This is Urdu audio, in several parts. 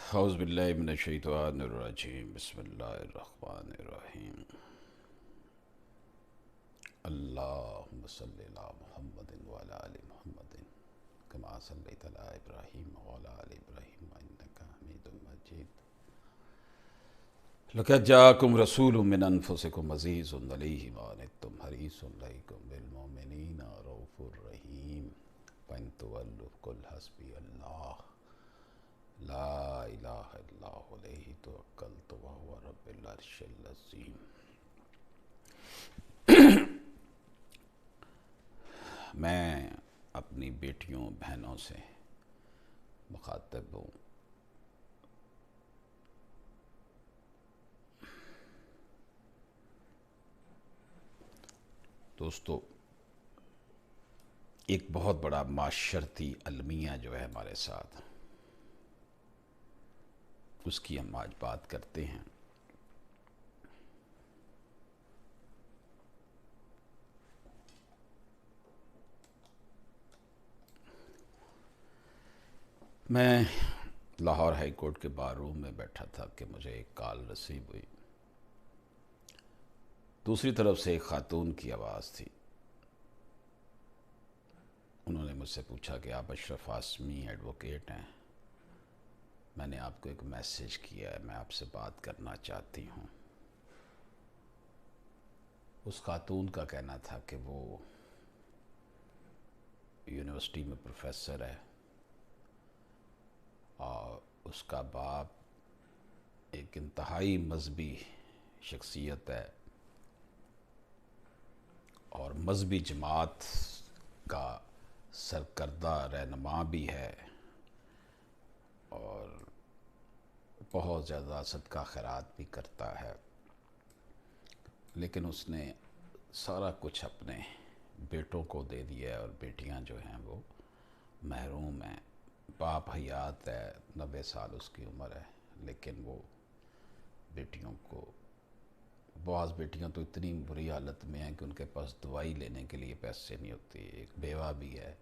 اعوذ باللہ من الشیطان الرجیم بسم اللہ الرحمن الرحیم اللہم صلی علی محمد وعلی آل محمد کما صلیت علی ابراہیم وعلی آل ابراہیم انک حمید مجید لقد جاءکم رسول من انفسکم عزیز علیہ ما عنتم حریص علیکم بالمؤمنین رؤوف رحیم فإن تولوا قل حسبی اللہ لا الہ الا ہوا علیہ توکلت وہو رب العرش العظیم۔ میں اپنی بیٹیوں بہنوں سے مخاطب ہوں۔ دوستو، ایک بہت بڑا معاشرتی المیہ جو ہے ہمارے ساتھ، اس کی ہم آج بات کرتے ہیں۔ میں لاہور ہائی کورٹ کے بار روم میں بیٹھا تھا کہ مجھے ایک کال رسیو ہوئی۔ دوسری طرف سے ایک خاتون کی آواز تھی۔ انہوں نے مجھ سے پوچھا کہ آپ اشرف عاصمی ایڈوکیٹ ہیں، میں نے آپ کو ایک میسیج کیا ہے، میں آپ سے بات کرنا چاہتی ہوں۔ اس خاتون کا کہنا تھا کہ وہ یونیورسٹی میں پروفیسر ہے اور اس کا باپ ایک انتہائی مذہبی شخصیت ہے اور مذہبی جماعت کا سرکردہ رہنما بھی ہے اور بہت زیادہ صدقہ خیرات بھی کرتا ہے، لیکن اس نے سارا کچھ اپنے بیٹوں کو دے دیا ہے اور بیٹیاں جو ہیں وہ محروم ہیں۔ باپ حیات ہے، 90 سال اس کی عمر ہے، لیکن وہ بیٹیوں کو، بعض بیٹیاں تو اتنی بری حالت میں ہیں کہ ان کے پاس دوائی لینے کے لیے پیسے نہیں ہوتے۔ ایک بیوہ بھی ہے،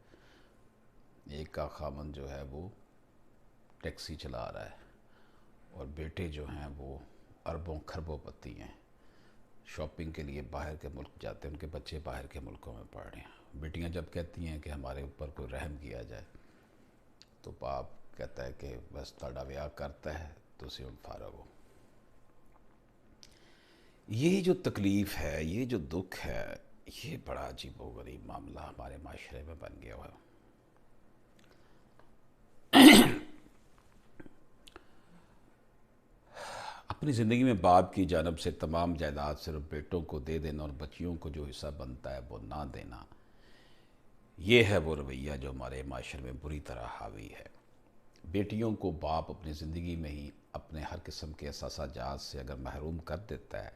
ایک کا خامن جو ہے وہ ٹیکسی چلا رہا ہے اور بیٹے جو ہیں وہ اربوں خربوں پتی ہیں، شاپنگ کے لیے باہر کے ملک جاتے ہیں، ان کے بچے باہر کے ملکوں میں پڑھ رہے ہیں۔ بیٹیاں جب کہتی ہیں کہ ہمارے اوپر کوئی رحم کیا جائے تو باپ کہتا ہے کہ بس تاڑا بیاہ کرتا ہے تو اسے ہم فارغ ہو۔ یہ جو تکلیف ہے، یہ جو دکھ ہے، یہ بڑا عجیب و غریب معاملہ ہمارے معاشرے میں بن گیا ہوا ہے۔ اپنی زندگی میں باپ کی جانب سے تمام جائیداد صرف بیٹوں کو دے دینا اور بچیوں کو جو حصہ بنتا ہے وہ نہ دینا، یہ ہے وہ رویہ جو ہمارے معاشرے میں بری طرح حاوی ہے۔ بیٹیوں کو باپ اپنی زندگی میں ہی اپنے ہر قسم کے اثاثہ جات سے اگر محروم کر دیتا ہے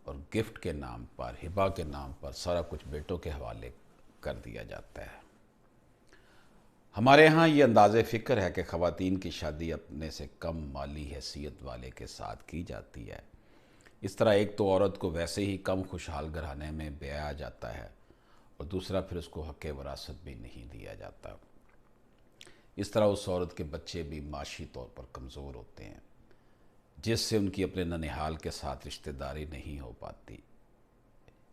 اور گفٹ کے نام پر، ہبہ کے نام پر سارا کچھ بیٹوں کے حوالے کر دیا جاتا ہے۔ ہمارے ہاں یہ انداز فکر ہے کہ خواتین کی شادی اپنے سے کم مالی حیثیت والے کے ساتھ کی جاتی ہے۔ اس طرح ایک تو عورت کو ویسے ہی کم خوشحال گھرانے میں بیایا جاتا ہے اور دوسرا پھر اس کو حق وراثت بھی نہیں دیا جاتا۔ اس طرح اس عورت کے بچے بھی معاشی طور پر کمزور ہوتے ہیں، جس سے ان کی اپنے ننھیال کے ساتھ رشتہ داری نہیں ہو پاتی،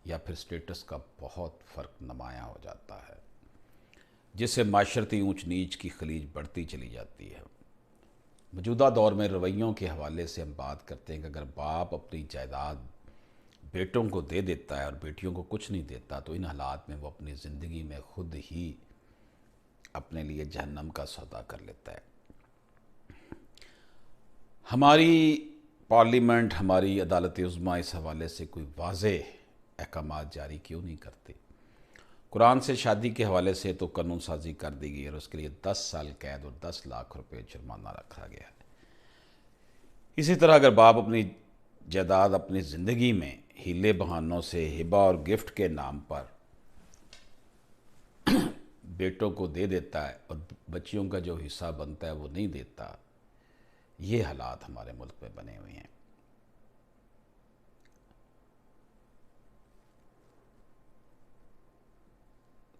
یا پھر سٹیٹس کا بہت فرق نمایاں ہو جاتا ہے، جس سے معاشرتی اونچ نیچ کی خلیج بڑھتی چلی جاتی ہے۔ موجودہ دور میں رویوں کے حوالے سے ہم بات کرتے ہیں کہ اگر باپ اپنی جائیداد بیٹوں کو دے دیتا ہے اور بیٹیوں کو کچھ نہیں دیتا تو ان حالات میں وہ اپنی زندگی میں خود ہی اپنے لیے جہنم کا سودا کر لیتا ہے۔ ہماری پارلیمنٹ، ہماری عدالت عظمیٰ اس حوالے سے کوئی واضح احکامات جاری کیوں نہیں کرتے؟ قرآن سے شادی کے حوالے سے تو قانون سازی کر دی گئی اور اس کے لیے 10 سال قید اور 10 لاکھ روپے جرمانہ رکھا گیا ہے۔ اسی طرح اگر باپ اپنی جائیداد اپنی زندگی میں ہیلے بہانوں سے ہبہ اور گفٹ کے نام پر بیٹوں کو دے دیتا ہے اور بچیوں کا جو حصہ بنتا ہے وہ نہیں دیتا، یہ حالات ہمارے ملک میں بنے ہوئے ہیں۔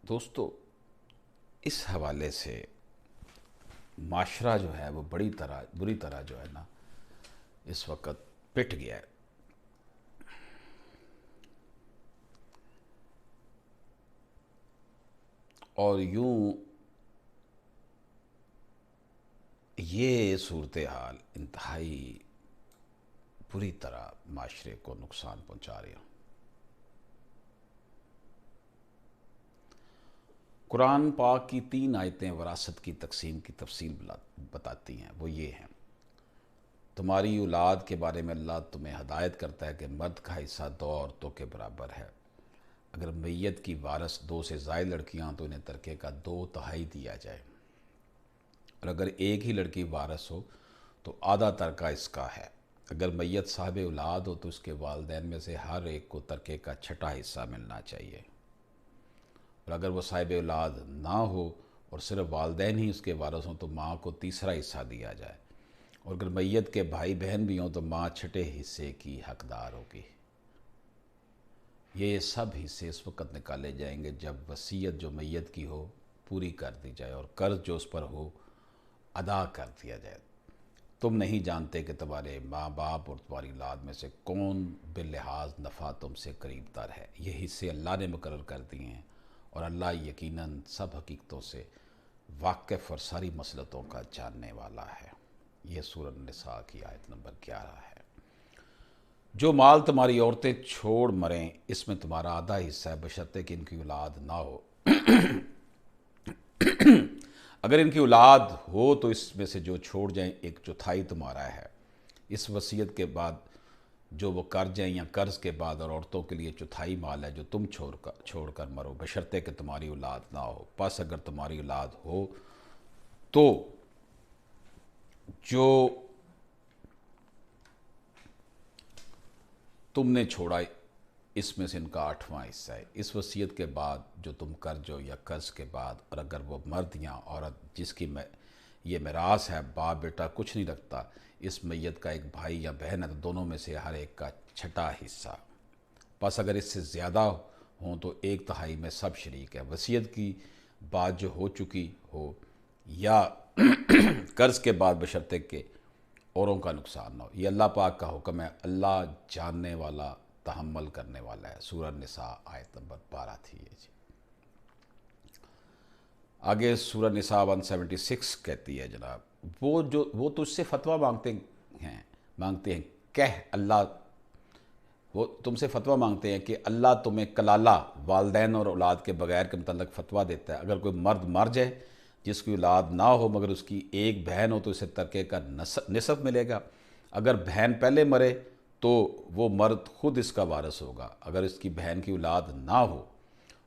دوستو، اس حوالے سے معاشرہ جو ہے وہ بری طرح جو ہے نا اس وقت پٹ گیا ہے۔ اور یوں یہ صورتحال انتہائی بری طرح معاشرے کو نقصان پہنچا رہی ہے۔ قرآن پاک کی 3 آیتیں وراثت کی تقسیم کی تفصیل بتاتی ہیں۔ وہ یہ ہیں: تمہاری اولاد کے بارے میں اللہ تمہیں ہدایت کرتا ہے کہ مرد کا حصہ 2 عورتوں کے برابر ہے۔ اگر میت کی وارث 2 سے زائد لڑکیاں تو انہیں ترکے کا 2/3 دیا جائے، اور اگر ایک ہی لڑکی وارث ہو تو آدھا ترکہ اس کا ہے۔ اگر میت صاحب اولاد ہو تو اس کے والدین میں سے ہر ایک کو ترکے کا 6واں حصہ ملنا چاہیے، اور اگر وہ صاحب اولاد نہ ہو اور صرف والدین ہی اس کے وارث ہوں تو ماں کو 3واں حصہ دیا جائے، اور اگر میت کے بھائی بہن بھی ہوں تو ماں 6 حصے کی حقدار ہوگی۔ یہ سب حصے اس وقت نکالے جائیں گے جب وصیت جو میت کی ہو پوری کر دی جائے اور قرض جو اس پر ہو ادا کر دیا جائے۔ تم نہیں جانتے کہ تمہارے ماں باپ اور تمہاری اولاد میں سے کون باللحاظ نفع تم سے قریب تر ہے۔ یہ حصے اللہ نے مقرر کر دیے ہیں، اور اللہ یقیناً سب حقیقتوں سے واقف اور ساری مصلحتوں کا جاننے والا ہے۔ یہ سورۃ النساء کی آیت نمبر 11 ہے۔ جو مال تمہاری عورتیں چھوڑ مریں اس میں تمہارا آدھا حصہ ہے، بشرطے کہ ان کی اولاد نہ ہو۔ اگر ان کی اولاد ہو تو اس میں سے جو چھوڑ جائیں 1/4 تمہارا ہے۔ اس وصیت کے بعد جو وہ کر جائیں یا قرض کے بعد، اور عورتوں کے لیے 1/4 مال ہے جو تم چھوڑ کر مرو، بشرطے کہ تمہاری اولاد نہ ہو۔ پس اگر تمہاری اولاد ہو تو جو تم نے چھوڑا اس میں سے ان کا 8واں حصہ ہے۔ اس وصیت کے بعد جو تم قرض ہو یا قرض کے بعد، اور اگر وہ مرد یا عورت جس کی یہ میراث ہے باپ بیٹا کچھ نہیں رکھتا، اس میت کا ایک بھائی یا بہن ہے تو دونوں میں سے ہر ایک کا 6واں حصہ۔ پس اگر اس سے زیادہ ہوں تو 1/3 میں سب شریک ہے۔ وصیت کی بات جو ہو چکی ہو یا قرض کے بعد، بشرطے کہ اوروں کا نقصان نہ ہو۔ یہ اللہ پاک کا حکم ہے، اللہ جاننے والا تحمل کرنے والا ہے۔ سورہ النساء آیت نمبر 12 تھی یہ جی۔ آگے سورہ نساء 176 کہتی ہے جناب، وہ تجھ سے فتویٰ مانگتے ہیں کہہ اللہ، وہ تم سے فتویٰ مانگتے ہیں کہ اللہ تمہیں کلالہ والدین اور اولاد کے بغیر کے متعلق فتویٰ دیتا ہے۔ اگر کوئی مرد مر جائے جس کی اولاد نہ ہو مگر اس کی ایک بہن ہو تو اسے ترکے کا نصف ملے گا۔ اگر بہن پہلے مرے تو وہ مرد خود اس کا وارث ہوگا اگر اس کی بہن کی اولاد نہ ہو،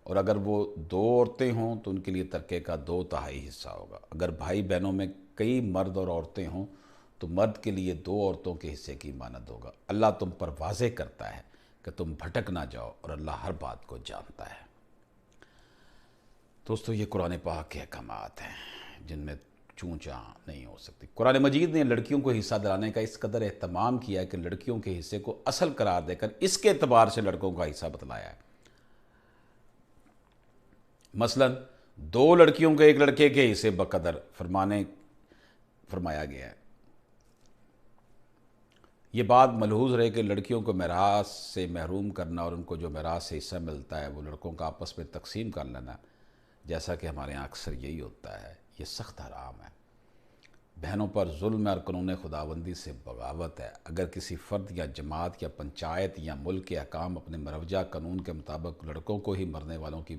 اور اگر وہ 2 عورتیں ہوں تو ان کے لیے ترکے کا 2/3 حصہ ہوگا۔ اگر بھائی بہنوں میں کئی مرد اور عورتیں ہوں تو مرد کے لیے 2 عورتوں کے حصے کی مانند ہوگا۔ اللہ تم پر واضح کرتا ہے کہ تم بھٹک نہ جاؤ، اور اللہ ہر بات کو جانتا ہے۔ دوستو یہ قرآن پاک کے احکامات ہیں جن میں چوں چاں نہیں ہو سکتی۔ قرآن مجید نے لڑکیوں کو حصہ دلانے کا اس قدر اہتمام کیا ہے کہ لڑکیوں کے حصے کو اصل قرار دے کر اس کے اعتبار سے لڑکوں کا حصہ بتلایا ہے۔ مثلا 2 لڑکیوں کے 1 لڑکے کے حصے بقدر فرمایا گیا ہے۔ یہ بات ملحوظ رہے کہ لڑکیوں کو میراث سے محروم کرنا اور ان کو جو میراث سے حصہ ملتا ہے وہ لڑکوں کا آپس میں تقسیم کر لینا، جیسا کہ ہمارے یہاں اکثر یہی ہوتا ہے، یہ سخت حرام ہے۔ بہنوں پر ظلم ہے اور قانون خداوندی سے بغاوت ہے۔ اگر کسی فرد یا جماعت یا پنچایت یا ملک کے حکام اپنے مروجہ قانون کے مطابق لڑکوں کو ہی مرنے والوں کی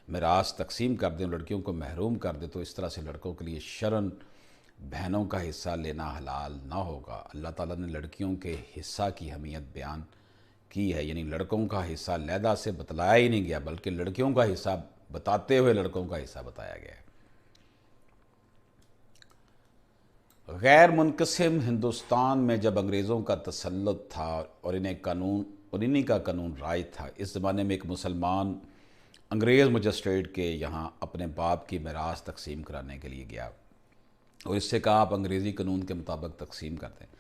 میراث تقسیم کر دیں، لڑکیوں کو محروم کر دیں، تو اس طرح سے لڑکوں کے لیے شرعاً بہنوں کا حصہ لینا حلال نہ ہوگا۔ اللہ تعالیٰ نے لڑکیوں کے حصہ کی اہمیت بیان کی ہے، یعنی لڑکوں کا حصہ علیحدہ سے بتلایا ہی نہیں گیا بلکہ لڑکیوں کا حصہ بتاتے ہوئے لڑکوں کا حصہ بتایا گیا ہے۔ غیر منقسم ہندوستان میں جب انگریزوں کا تسلط تھا اور انہیں کا قانون رائج تھا، اس زمانے میں ایک مسلمان انگریز مجسٹریٹ کے یہاں اپنے باپ کی میراث تقسیم کرانے کے لیے گیا اور اس سے کہا آپ انگریزی قانون کے مطابق تقسیم کرتے ہیں۔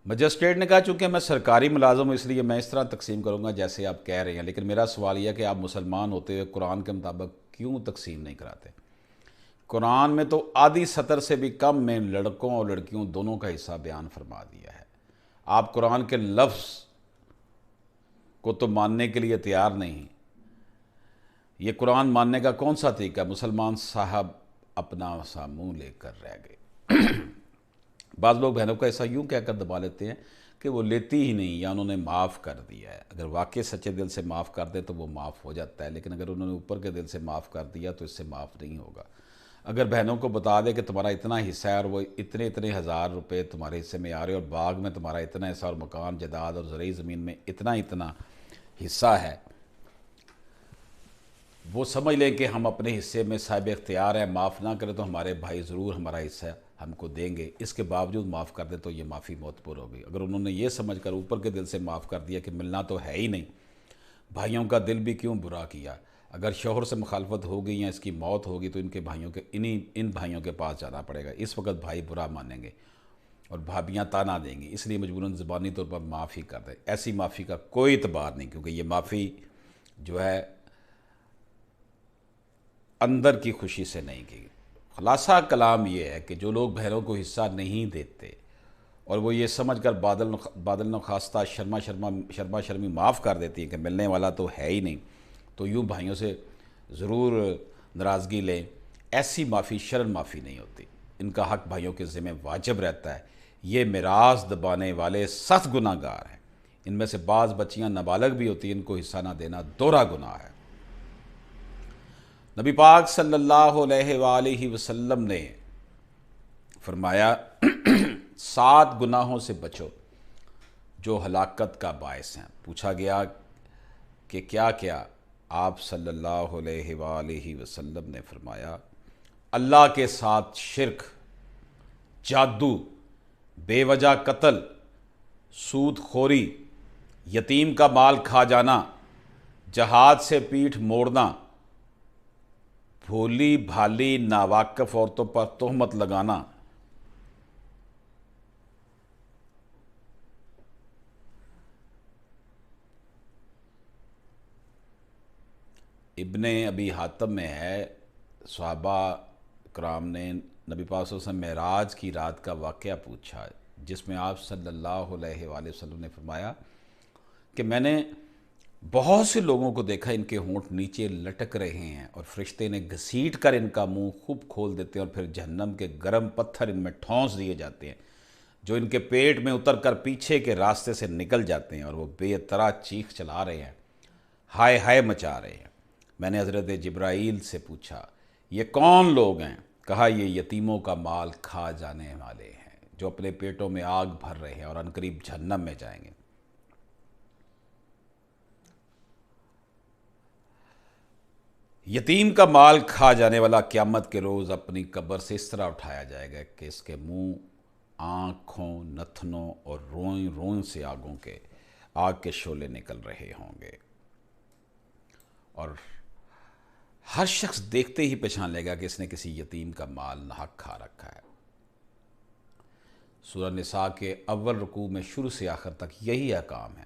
مجسٹریٹ نے کہا چونکہ میں سرکاری ملازم ہوں اس لیے میں اس طرح تقسیم کروں گا جیسے آپ کہہ رہے ہیں، لیکن میرا سوال یہ ہے کہ آپ مسلمان ہوتے ہوئے قرآن کے مطابق کیوں تقسیم نہیں کراتے؟ قرآن میں تو آدھی سطر سے بھی کم میں لڑکوں اور لڑکیوں دونوں کا حصہ بیان فرما دیا ہے۔ آپ قرآن کے لفظ کو تو ماننے کے لیے تیار نہیں۔ یہ قرآن ماننے کا کون سا طریقہ؟ مسلمان صاحب اپنا سا منہ لے کر رہ گئے۔ بعض لوگ بہنوں کو ایسا یوں کہہ کر دبا لیتے ہیں کہ وہ لیتی ہی نہیں یا انہوں نے معاف کر دیا ہے۔ اگر واقعی سچے دل سے معاف کر دے تو وہ معاف ہو جاتا ہے، لیکن اگر انہوں نے اوپر کے دل سے معاف کر دیا تو اس سے معاف نہیں ہوگا۔ اگر بہنوں کو بتا دے کہ تمہارا اتنا حصہ ہے اور وہ اتنے اتنے ہزار روپے تمہارے حصے میں آ رہے اور باغ میں تمہارا اتنا حصہ اور مکان جائیداد اور زرعی زمین میں اتنا اتنا حصہ ہے، وہ سمجھ لیں کہ ہم اپنے حصے میں صاحب اختیار ہیں، معاف نہ کریں تو ہمارے بھائی ضرور ہمارا حصہ ہم کو دیں گے، اس کے باوجود معاف کر دیں تو یہ معافی معتبر ہوگی۔ اگر انہوں نے یہ سمجھ کر اوپر کے دل سے معاف کر دیا کہ ملنا تو ہے ہی نہیں، بھائیوں کا دل بھی کیوں برا کیا، اگر شوہر سے مخالفت ہوگی یا اس کی موت ہوگی تو ان کے بھائیوں کے ان بھائیوں کے پاس جانا پڑے گا، اس وقت بھائی برا مانیں گے اور بھابیاں تانا دیں گی، اس لیے مجبوراً زبانی طور پر معافی کر دیں۔ ایسی معافی کا کوئی اعتبار نہیں، کیونکہ یہ معافی جو ہے اندر کی خوشی سے نہیں کی۔ خلاصہ کلام یہ ہے کہ جو لوگ بہنوں کو حصہ نہیں دیتے اور وہ یہ سمجھ کر بادل نخواستہ شرما شرمی معاف کر دیتی ہیں کہ ملنے والا تو ہے ہی نہیں، تو یوں بھائیوں سے ضرور ناراضگی لیں، ایسی معافی شرعاً معافی نہیں ہوتی۔ ان کا حق بھائیوں کے ذمہ واجب رہتا ہے۔ یہ میراث دبانے والے سخت گناہ گار ہیں۔ ان میں سے بعض بچیاں نابالغ بھی ہوتی ہیں، ان کو حصہ نہ دینا دوہرا گناہ ہے۔ نبی پاک صلی اللہ علیہ وآلہ وسلم نے فرمایا 7 گناہوں سے بچو جو ہلاکت کا باعث ہیں۔ پوچھا گیا کہ کیا کیا؟ آپ صلی اللہ علیہ وآلہ وسلم نے فرمایا اللہ کے ساتھ شرک، جادو، بے وجہ قتل، سود خوری، یتیم کا مال کھا جانا، جہاد سے پیٹھ موڑنا، بھولی بھالی ناواقف عورتوں پر تہمت لگانا، ابن ابی حاتم میں ہے، صحابہ کرام نے نبی پاک صلی اللہ علیہ وسلم معراج کی رات کا واقعہ پوچھا، جس میں آپ صلی اللہ علیہ وآلہ وسلم نے فرمایا کہ میں نے بہت سے لوگوں کو دیکھا ان کے ہونٹ نیچے لٹک رہے ہیں اور فرشتے نے گھسیٹ کر ان کا منہ خوب کھول دیتے ہیں اور پھر جہنم کے گرم پتھر ان میں ٹھونس دیے جاتے ہیں جو ان کے پیٹ میں اتر کر پیچھے کے راستے سے نکل جاتے ہیں اور وہ بے طرح چیخ چلا رہے ہیں، ہائے ہائے مچا رہے ہیں۔ میں نے حضرت جبرائیل سے پوچھا یہ کون لوگ ہیں؟ کہا یہ یتیموں کا مال کھا جانے والے ہیں جو اپنے پیٹوں میں آگ بھر رہے ہیں اور عنقریب جہنم میں جائیں گے۔ یتیم کا مال کھا جانے والا قیامت کے روز اپنی قبر سے اس طرح اٹھایا جائے گا کہ اس کے منہ، آنکھوں، نتنوں اور روئیں روئیں سے آگ کے شعلے نکل رہے ہوں گے، اور ہر شخص دیکھتے ہی پہچان لے گا کہ اس نے کسی یتیم کا مال ناحق کھا رکھا ہے۔ سورہ نساء کے اول رکوع میں شروع سے آخر تک یہی احکام ہے۔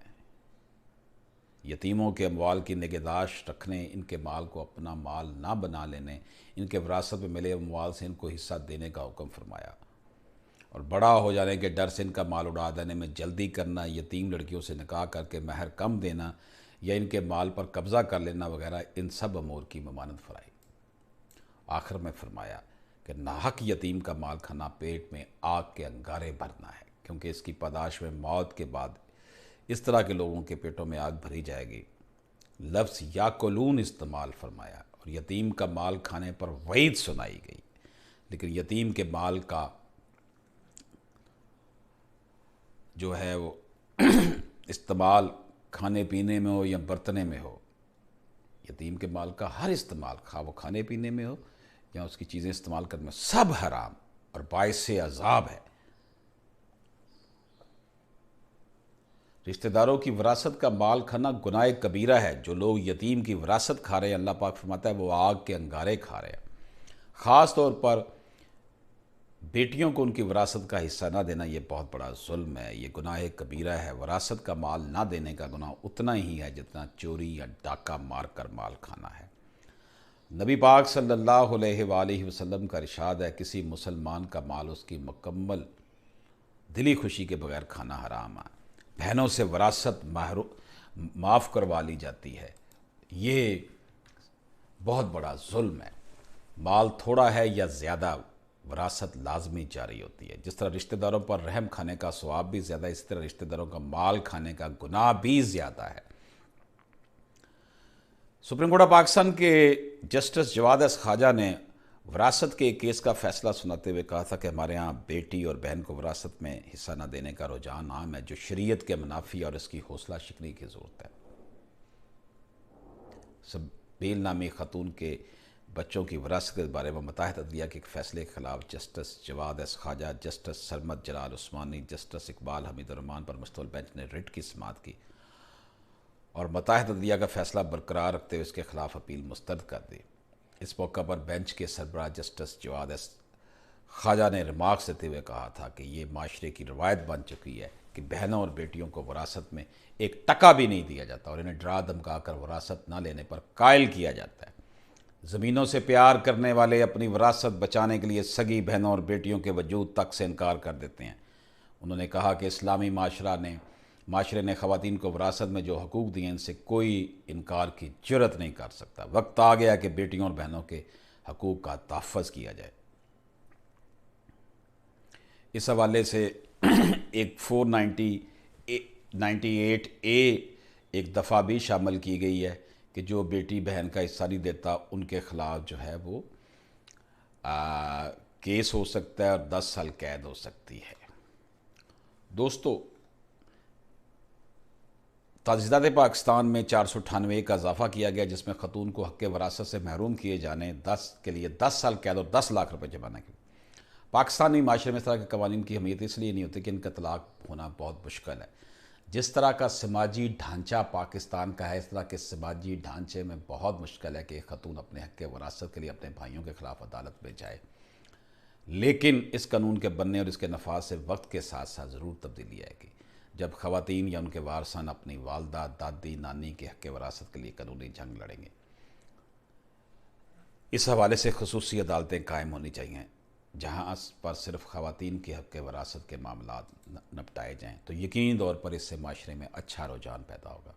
یتیموں کے اموال کی نگہداشت رکھنے، ان کے مال کو اپنا مال نہ بنا لینے، ان کے وراثت میں ملے اموال سے ان کو حصہ دینے کا حکم فرمایا، اور بڑا ہو جانے کے ڈر سے ان کا مال اڑا دینے میں جلدی کرنا، یتیم لڑکیوں سے نکاح کر کے مہر کم دینا یا ان کے مال پر قبضہ کر لینا وغیرہ، ان سب امور کی ممانعت فرمائی۔ آخر میں فرمایا کہ ناحق یتیم کا مال کھانا پیٹ میں آگ کے انگارے بھرنا ہے، کیونکہ اس کی پاداش میں موت کے بعد اس طرح کے لوگوں کے پیٹوں میں آگ بھری جائے گی۔ لفظ یاکلون استعمال فرمایا اور یتیم کا مال کھانے پر وعید سنائی گئی، لیکن یتیم کے مال کا جو ہے وہ استعمال کھانے پینے میں ہو یا برتنے میں ہو، یتیم کے مال کا ہر استعمال، خواہ وہ کھانے پینے میں ہو یا اس کی چیزیں استعمال کرنے میں، سب حرام اور باعث عذاب ہے۔ رشتہ داروں کی وراثت کا مال کھانا گناہ کبیرہ ہے۔ جو لوگ یتیم کی وراثت کھا رہے ہیں، اللہ پاک فرماتا ہے وہ آگ کے انگارے کھا رہے ہیں۔ خاص طور پر بیٹیوں کو ان کی وراثت کا حصہ نہ دینا یہ بہت بڑا ظلم ہے، یہ گناہ کبیرہ ہے۔ وراثت کا مال نہ دینے کا گناہ اتنا ہی ہے جتنا چوری یا ڈاکہ مار کر مال کھانا ہے۔ نبی پاک صلی اللہ علیہ وآلہ وسلم کا ارشاد ہے، کسی مسلمان کا مال اس کی مکمل دلی خوشی کے بغیر کھانا حرام ہے۔ بہنوں سے وراثت معاف کروا لی جاتی ہے، یہ بہت بڑا ظلم ہے۔ مال تھوڑا ہے یا زیادہ، وراثت لازمی جاری ہوتی ہے۔ جس طرح رشتہ داروں پر رحم کھانے کا ثواب بھی زیادہ ہے، اسی طرح رشتہ داروں کا مال کھانے کا گناہ بھی زیادہ ہے۔ سپریم کورٹ آف پاکستان کے جسٹس جواد ایس خواجہ نے وراثت کے ایک کیس کا فیصلہ سناتے ہوئے کہا تھا کہ ہمارے ہاں بیٹی اور بہن کو وراثت میں حصہ نہ دینے کا رجحان عام ہے، جو شریعت کے منافی اور اس کی حوصلہ شکنی کی ضرورت ہے۔ سبیل نامی خاتون کے بچوں کی وراثت کے بارے میں متحدہ عدلیہ کے ایک فیصلے کے خلاف جسٹس جواد ایس خواجہ، جسٹس سرمد جلال عثمانی، جسٹس اقبال حمید الرحمان پر مشتمل بینچ نے ریٹ کی سماعت کی اور متحدہ عدلیہ کا فیصلہ برقرار رکھتے ہوئے اس کے خلاف اپیل مسترد کر دی۔ اس موقع پر بینچ کے سربراہ جسٹس جواد ایس خواجہ نے ریمارکس دیتے ہوئے کہا تھا کہ یہ معاشرے کی روایت بن چکی ہے کہ بہنوں اور بیٹیوں کو وراثت میں ایک ٹکا بھی نہیں دیا جاتا اور انہیں ڈرا دھمکا کر وراثت نہ لینے پر قائل کیا جاتا ہے۔ زمینوں سے پیار کرنے والے اپنی وراثت بچانے کے لیے سگی بہنوں اور بیٹیوں کے وجود تک سے انکار کر دیتے ہیں۔ انہوں نے کہا کہ اسلامی معاشرے نے خواتین کو وراثت میں جو حقوق دیے ان سے کوئی انکار کی جرت نہیں کر سکتا۔ وقت آ گیا کہ بیٹیوں اور بہنوں کے حقوق کا تحفظ کیا جائے۔ اس حوالے سے ایک 498 ایک دفعہ بھی شامل کی گئی ہے کہ جو بیٹی بہن کا حصہ نہیں دیتا ان کے خلاف جو ہے وہ کیس ہو سکتا ہے اور 10 سال قید ہو سکتی ہے۔ دوستو، تجدید پاکستان میں 498 کا اضافہ کیا گیا جس میں خاتون کو حق وراثت سے محروم کیے جانے کے لیے 10 سال قید اور 10 لاکھ روپے جرمانہ کی۔ پاکستانی معاشرے میں اس طرح کے قوانین کی اہمیت اس لیے نہیں ہوتی کہ ان کا طلاق ہونا بہت مشکل ہے۔ جس طرح کا سماجی ڈھانچہ پاکستان کا ہے، اس طرح کے سماجی ڈھانچے میں بہت مشکل ہے کہ ایک خاتون اپنے حق وراثت کے لیے اپنے بھائیوں کے خلاف عدالت میں جائے۔ لیکن اس قانون کے بننے اور اس کے نفاذ سے وقت کے ساتھ ساتھ ضرور تبدیلی آئے گی، جب خواتین یا ان کے وارثان اپنی والدہ، دادی، نانی کے حق وراثت کے لیے قانونی جنگ لڑیں گے۔ اس حوالے سے خصوصی عدالتیں قائم ہونی چاہیے جہاں پر صرف خواتین کے حق وراثت کے معاملات نپٹائے جائیں، تو یقینی طور پر اس سے معاشرے میں اچھا رجحان پیدا ہوگا۔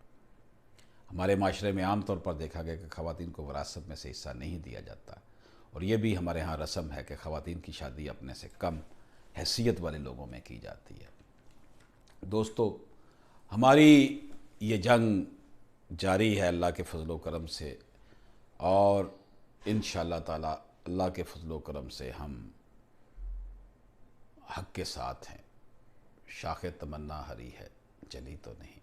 ہمارے معاشرے میں عام طور پر دیکھا گیا کہ خواتین کو وراثت میں سے حصہ نہیں دیا جاتا، اور یہ بھی ہمارے ہاں رسم ہے کہ خواتین کی شادی اپنے سے کم حیثیت والے لوگوں میں کی جاتی ہے۔ دوستو، ہماری یہ جنگ جاری ہے اللہ کے فضل و کرم سے، اور انشاءاللہ تعالی اللہ کے فضل و کرم سے ہم حق کے ساتھ ہیں۔ شاخ تمنا ہری ہے، جلی تو نہیں۔